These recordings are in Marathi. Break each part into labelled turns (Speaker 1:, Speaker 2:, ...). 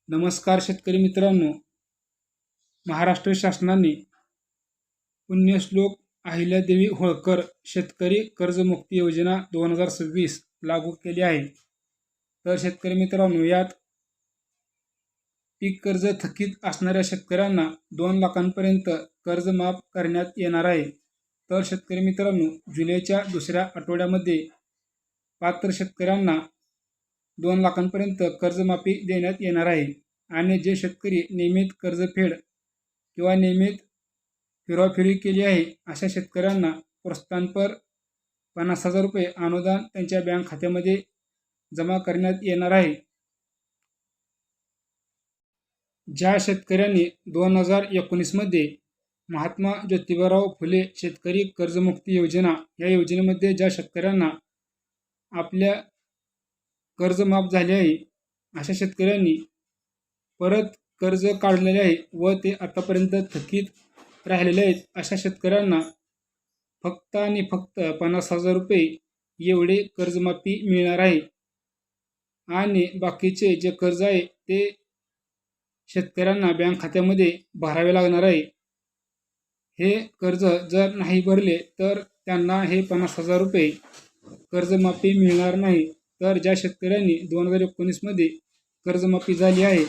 Speaker 1: नमस्कार शेतकरी मित्रांनो, महाराष्ट्र शासनाने पुण्यश्लोक अहिल्यादेवी होळकर शेतकरी कर्जमुक्ती योजना 2026 लागू केली आहे. तर शेतकरी मित्रांनो, यात पीक कर्ज थकीत असणाऱ्या शेतकऱ्यांना 2 लाखांपर्यंत कर्ज माफ करण्यात येणार आहे. तर शेतकरी मित्रांनो, जुलैच्या दुसऱ्या आठवड्यामध्ये पात्र शेतकऱ्यांना 2 लाखांपर्यंत कर्जमाफी देण्यात येणार आहे. आणि जे शेतकरी नियमित कर्जफेड किंवा नियमित फिरवाफिरवी केली आहे अशा शेतकऱ्यांना प्रोत्साहनपर 50,000 रुपये अनुदान त्यांच्या बँक खात्यामध्ये जमा करण्यात येणार आहे. ज्या शेतकऱ्यांनी 2019मध्ये महात्मा ज्योतिबाराव फुले शेतकरी कर्जमुक्ती योजना या योजनेमध्ये ज्या शेतकऱ्यांना आपल्या कर्ज माफ झाले आहे अशा शेतकऱ्यांनी परत कर्ज काढलेले आहे व ते आतापर्यंत थकीत राहिलेले आहेत अशा शेतकऱ्यांना फक्त आणि फक्त 50,000 रुपये एवढे कर्जमाफी मिळणार आहे. आणि बाकीचे जे कर्ज आहे ते शेतकऱ्यांना बँक खात्यामध्ये भरावे लागणार आहे. हे कर्ज जर नाही भरले तर त्यांना हे 50,000 रुपये कर्जमाफी मिळणार नाही. तर ज्या शेतकऱ्यांनी 2019मध्ये कर्जमाफी झाली आहे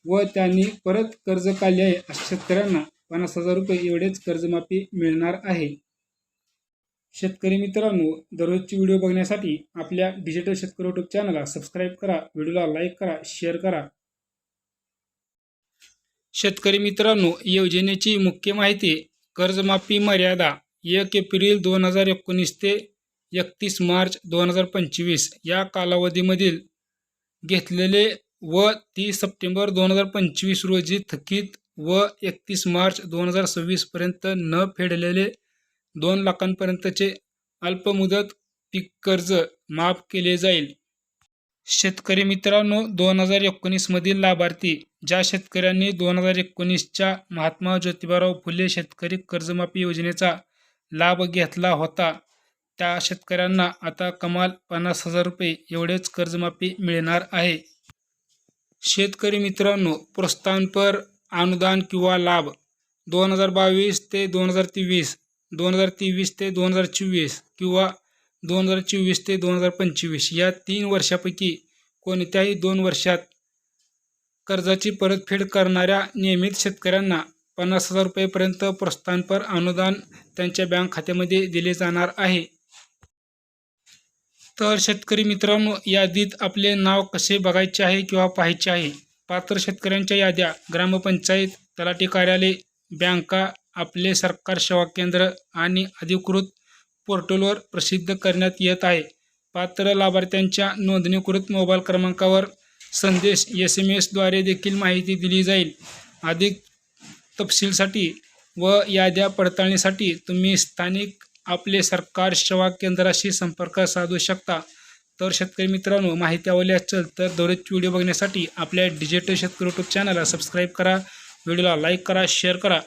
Speaker 1: व त्यांनी परत कर्ज काढले आहे अशा शेतकऱ्यांना 50,000 रुपये एवढेच कर्जमाफी मिळणार आहे. शेतकरी मित्रांनो, दररोजची व्हिडिओ बघण्यासाठी आपल्या डिजिटल शेतकरी यूट्यूब चॅनलला सबस्क्राईब करा, व्हिडिओला लाईक करा, शेअर करा. शेतकरी मित्रांनो, योजनेची मुख्य माहिती. कर्जमाफी मर्यादा 1 एप्रिल 2019 ते 31 मार्च 2025 या कालावधीमधील घेतलेले व 30 सप्टेंबर 2025 रोजी थकीत व 31 मार्च 2026 पर्यंत न फेडलेले 2 लाखांपर्यंतचे अल्पमुदत पीक कर्ज माफ केले जाईल. शेतकरी मित्रांनो, 2019 मधील लाभार्थी. ज्या शेतकऱ्यांनी 2019च्या महात्मा ज्योतिबाराव फुले शेतकरी कर्जमाफी योजनेचा लाभ घेतला होता त्या शेतकऱ्यांना आता कमाल 50,000 रुपये एवढेच कर्जमाफी मिळणार आहे. शेतकरी मित्रांनो, प्रोत्साहनपर अनुदान किंवा लाभ 2022 ते 2023, 2023 ते 2024 किंवा 2024 ते 2025 या 3 वर्षापैकी कोणत्याही 2 वर्षात कर्जाची परतफेड करणाऱ्या नियमित शेतकऱ्यांना 50,000 रुपयेपर्यंत प्रोत्साहनपर अनुदान त्यांच्या बँक खात्यामध्ये दिले जाणार आहे. तर शेतकरी मित्रांनो, यादीत आपले नाव कसे बघायचे आहे किंवा पाहायचे आहे. पात्र शेतकऱ्यांच्या याद्या ग्रामपंचायत, तलाठी कार्यालय, बँका, आपले सरकार सेवा केंद्र आणि अधिकृत पोर्टलवर प्रसिद्ध करण्यात येत आहे. पात्र लाभार्थ्यांच्या नोंदणीकृत मोबाईल क्रमांकावर संदेश SMS द्वारे देखील माहिती दिली जाईल. अधिक तपशीलसाठी व याद्या पडताळणीसाठी तुम्ही स्थानिक आपले सरकार सेवा केंद्राशी संपर्क साधू शकता. तर शेतकरी मित्रांनो, माहिती आवडली असेल तर दररोजची व्हिडिओ बघण्यासाठी आपल्या डिजिटल शेतकरी यूट्यूब चॅनलला सबस्क्राईब करा, व्हिडिओला लाईक करा, शेअर करा.